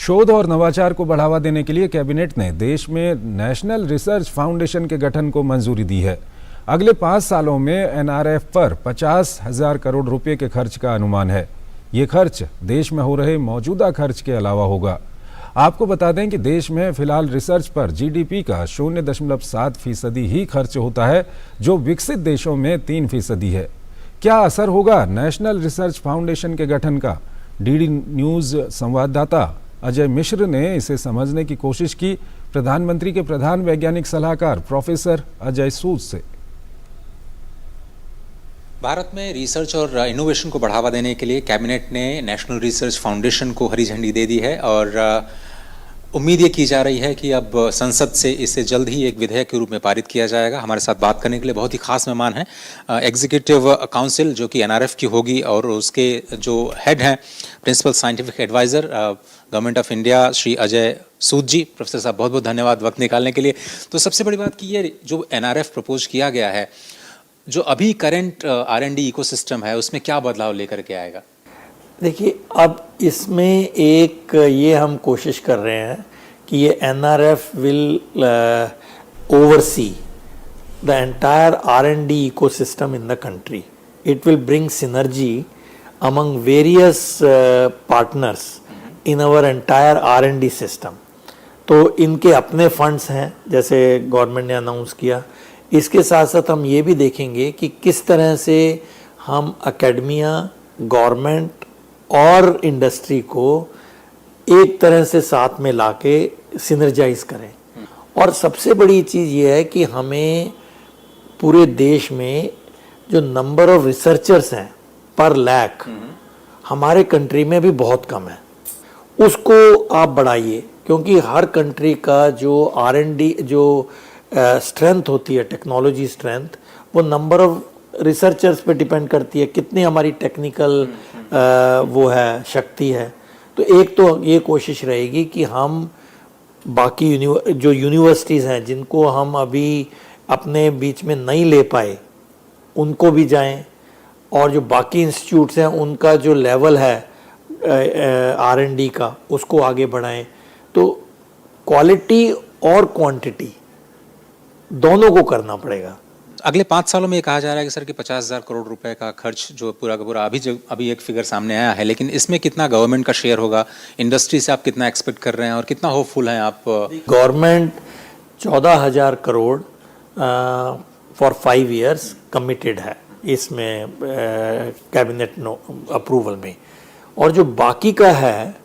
शोध और नवाचार को बढ़ावा देने के लिए कैबिनेट ने देश में नेशनल रिसर्च फाउंडेशन के गठन को मंजूरी दी है। अगले 5 सालों में एनआरएफ पर 50,000 करोड़ रुपए के खर्च का अनुमान है। ये खर्च देश में हो रहे मौजूदा खर्च के अलावा होगा। आपको बता दें कि देश में फिलहाल रिसर्च पर जीडीपी का 0.7% ही खर्च होता है, जो विकसित देशों में 3% है। क्या असर होगा नेशनल रिसर्च फाउंडेशन के गठन का? डीडी न्यूज संवाददाता अजय मिश्र ने इसे समझने की कोशिश की प्रधानमंत्री के प्रधान वैज्ञानिक सलाहकार प्रोफेसर अजय सूद से। भारत में रिसर्च और इनोवेशन को बढ़ावा देने के लिए कैबिनेट ने नेशनल रिसर्च फाउंडेशन को हरी झंडी दे दी है और उम्मीद ये की जा रही है कि अब संसद से इसे जल्द ही एक विधेयक के रूप में पारित किया जाएगा। हमारे साथ बात करने के लिए बहुत ही खास मेहमान हैं एग्जीक्यूटिव काउंसिल जो कि एनआरएफ की होगी और उसके जो हेड हैं principal scientific adviser government of India Shri Ajay Sood ji. Professor साहब बहुत बहुत धन्यवाद वक्त निकालने के लिए। तो सबसे बड़ी बात कि ये जो एनआरएफ प्रपोज किया गया है, जो अभी करंट R&D इकोसिस्टम है उसमें क्या बदलाव लेकर के आएगा? देखिए, अब इसमें एक ये हम कोशिश कर रहे हैं कि ये NRF will oversee the entire R&D ecosystem in the country. It will bring synergy among various partners in our entire R&D system. तो इनके अपने फंड्स हैं जैसे गवर्नमेंट ने अनाउंस किया. इसके साथ साथ हम ये भी देखेंगे कि किस तरह से हम एकेडमिया, गवर्नमेंट और इंडस्ट्री को एक तरह से साथ में लाके सिनर्जाइज करें. और सबसे बड़ी चीज़ ये है कि हमें पूरे देश में जो नंबर ऑफ रिसर्चर्स हैं पर लैख हमारे कंट्री में भी बहुत कम है, उसको आप बढ़ाइए. क्योंकि हर कंट्री का जो R&D जो स्ट्रेंथ होती है, टेक्नोलॉजी स्ट्रेंथ, वो नंबर ऑफ रिसर्चर्स पे डिपेंड करती है, कितनी हमारी टेक्निकल वो है, शक्ति है. तो एक तो ये कोशिश रहेगी कि हम बाकी जो यूनिवर्सिटीज़ हैं जिनको हम अभी अपने बीच में नहीं ले पाए उनको भी जाएं, और जो बाकी इंस्टीट्यूट्स हैं उनका जो लेवल है R&D का उसको आगे बढ़ाएं. तो क्वालिटी और क्वांटिटी दोनों को करना पड़ेगा. अगले 5 सालों में ये कहा जा रहा है कि सर कि 50,000 करोड़ रुपए का खर्च जो पूरा का पूरा अभी एक फिगर सामने आया है, लेकिन इसमें कितना गवर्नमेंट का शेयर होगा? इंडस्ट्री से आप कितना एक्सपेक्ट कर रहे हैं और कितना होपफुल हैं आप? Government 14,000 crore for 5 years committed है इसमें कैबिनेट अप्रूवल में. और जो बाकी का है,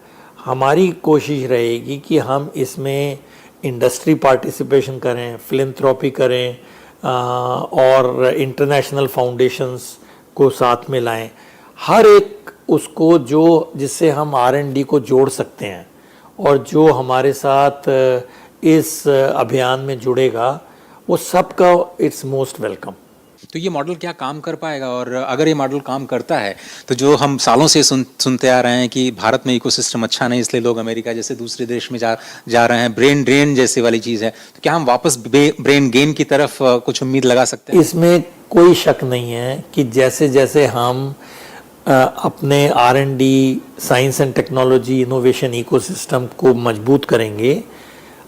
हमारी कोशिश रहेगी कि हम इसमें इंडस्ट्री पार्टिसिपेशन करें, फिलैंथ्रोपी करें और इंटरनेशनल फाउंडेशंस को साथ में लाएं. हर एक उसको जिससे हम R&D को जोड़ सकते हैं और जो हमारे साथ इस अभियान में जुड़ेगा वो सबका इट्स मोस्ट वेलकम. तो ये मॉडल क्या काम कर पाएगा? और अगर ये मॉडल काम करता है तो जो हम सालों से सुनते आ रहे हैं कि भारत में इकोसिस्टम अच्छा नहीं इसलिए लोग अमेरिका जैसे दूसरे देश में जा रहे हैं, ब्रेन ड्रेन जैसे वाली चीज़ है, तो क्या हम वापस ब्रेन गेन की तरफ कुछ उम्मीद लगा सकते हैं? इसमें कोई शक नहीं है कि जैसे जैसे हम अपने R&D, science and technology, innovation ecosystem को मजबूत करेंगे,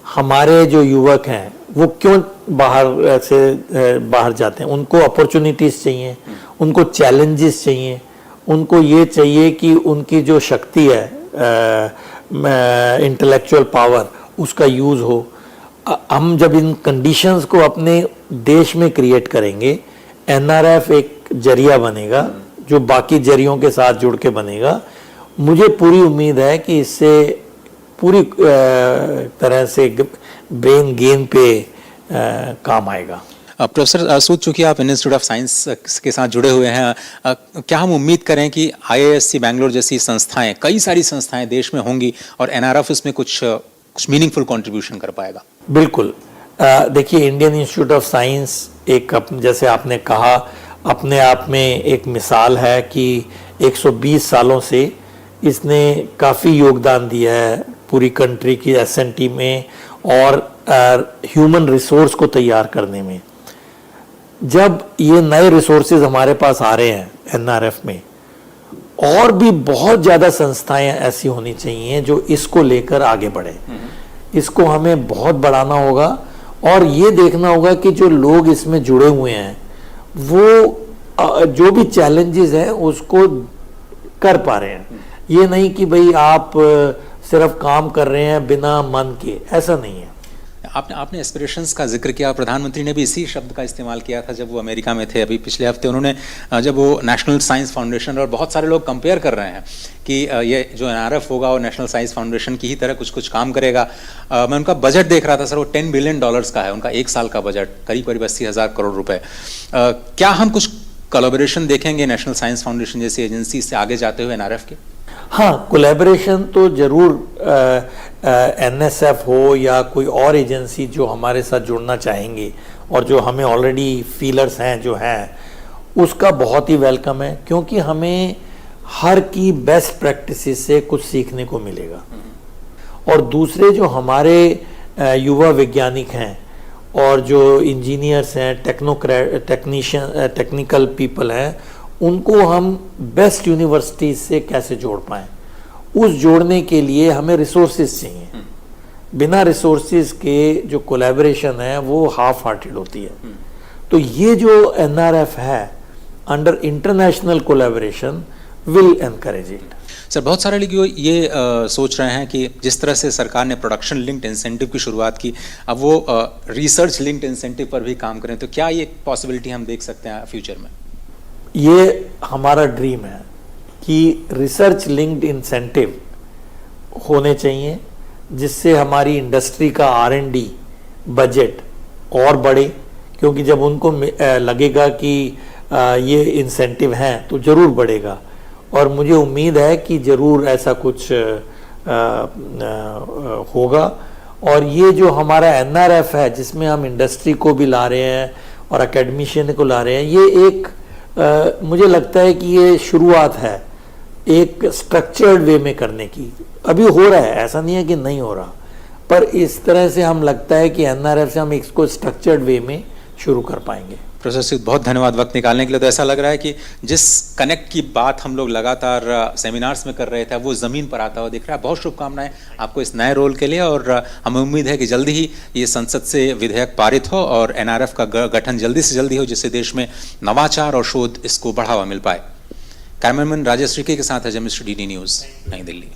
हमारे जो युवक हैं वो क्यों बाहर जाते हैं? उनको अपॉर्चुनिटीज़ चाहिए, उनको चैलेंजेस चाहिए, उनको ये चाहिए कि उनकी जो शक्ति है, इंटेलेक्चुअल पावर, उसका यूज़ हो. हम जब इन कंडीशंस को अपने देश में क्रिएट करेंगे, एनआरएफ एक जरिया बनेगा जो बाकी जरियों के साथ जुड़ के बनेगा. मुझे पूरी उम्मीद है कि इससे पूरी तरह से ब्रेन गेन पे काम आएगा. प्रोफेसर सूद, चूंकि आप इंस्टीट्यूट ऑफ साइंस के साथ जुड़े हुए हैं, क्या हम उम्मीद करें कि IISc बैंगलोर जैसी संस्थाएं, कई सारी संस्थाएं देश में होंगी और एनआरएफ इसमें कुछ मीनिंगफुल कंट्रीब्यूशन कर पाएगा? बिल्कुल. देखिए, इंडियन इंस्टीट्यूट ऑफ साइंस एक जैसे आपने कहा अपने आप में एक मिसाल है कि 120 सालों से इसने काफ़ी योगदान दिया है पूरी कंट्री की S&T में और ह्यूमन रिसोर्स को तैयार करने में. जब ये नए रिसोर्सेज हमारे पास आ रहे हैं एनआरएफ में, और भी बहुत ज़्यादा संस्थाएं ऐसी होनी चाहिए जो इसको लेकर आगे बढ़े। इसको हमें बहुत बढ़ाना होगा और ये देखना होगा कि जो लोग इसमें जुड़े हुए हैं वो जो भी चैलेंजेस हैं उसको कर पा रहे हैं। ये नहीं कि भाई आप सिर्फ काम कर रहे हैं बिना मन के, ऐसा नहीं है। आपने एस्पिरेशंस का जिक्र किया, प्रधानमंत्री ने भी इसी शब्द का इस्तेमाल किया था जब वो अमेरिका में थे अभी पिछले हफ्ते। उन्होंने जब वो नेशनल साइंस फाउंडेशन, और बहुत सारे लोग कंपेयर कर रहे हैं कि ये जो NRF होगा वो नेशनल साइंस फाउंडेशन की ही तरह कुछ काम करेगा। मैं उनका बजट देख रहा था सर, वो $10 बिलियन का है उनका 1 साल का बजट, करीब 80,000 करोड़ रुपए। क्या हम कुछ कोलैबोरेशन देखेंगे नेशनल साइंस फाउंडेशन जैसी एजेंसी से आगे जाते हुए NRF के? हाँ, कोलैबोरेशन तो जरूर NSF हो या कोई और एजेंसी जो हमारे साथ जुड़ना चाहेंगे और जो हमें ऑलरेडी फीलर्स हैं जो हैं, उसका बहुत ही वेलकम है, क्योंकि हमें हर की बेस्ट प्रैक्टिसेस से कुछ सीखने को मिलेगा। और दूसरे जो हमारे युवा वैज्ञानिक हैं और जो इंजीनियर्स हैं, टेक्निकल पीपल हैं, उनको हम बेस्ट यूनिवर्सिटीज से कैसे जोड़ पाएं, उस जोड़ने के लिए हमें रिसोर्सेज चाहिए। बिना रिसोर्सेज के जो कोलैबोरेशन है वो हाफ हार्टेड होती है। तो ये जो NRF है under international collaboration will encourage it. Sir, बहुत सारे लोग ये सोच रहे हैं कि जिस तरह से सरकार ने प्रोडक्शन लिंक्ड इंसेंटिव की शुरुआत की, अब वो रिसर्च लिंक्ड इंसेंटिव पर भी काम करें, तो क्या ये पॉसिबिलिटी हम देख सकते हैं फ्यूचर में? ये हमारा ड्रीम है कि रिसर्च लिंक्ड इंसेंटिव होने चाहिए, जिससे हमारी इंडस्ट्री का R&D बजट और बढ़े, क्योंकि जब उनको लगेगा कि ये इंसेंटिव हैं तो ज़रूर बढ़ेगा। और मुझे उम्मीद है कि ज़रूर ऐसा कुछ होगा। और ये जो हमारा NRF है जिसमें हम इंडस्ट्री को भी ला रहे हैं और एकेडमिशियन को ला रहे हैं, ये एक मुझे लगता है कि ये शुरुआत है एक स्ट्रक्चर्ड वे में करने की। अभी हो रहा है, ऐसा नहीं है कि नहीं हो रहा, पर इस तरह से हम लगता है कि NRF से हम इसको स्ट्रक्चर्ड वे में शुरू कर पाएंगे। प्रोफेसर सूद, बहुत धन्यवाद वक्त निकालने के लिए। तो ऐसा लग रहा है कि जिस कनेक्ट की बात हम लोग लगातार सेमिनार्स में कर रहे थे वो ज़मीन पर आता हुआ दिख रहा है। बहुत शुभकामनाएं आपको इस नए रोल के लिए, और हमें उम्मीद है कि जल्दी ही ये संसद से विधेयक पारित हो और NRF का गठन जल्दी से जल्दी हो, जिससे देश में नवाचार और शोध इसको बढ़ावा मिल पाए। कैमरामैन राजेश रिके के साथ है जमिश्री, DD न्यूज़, नई दिल्ली।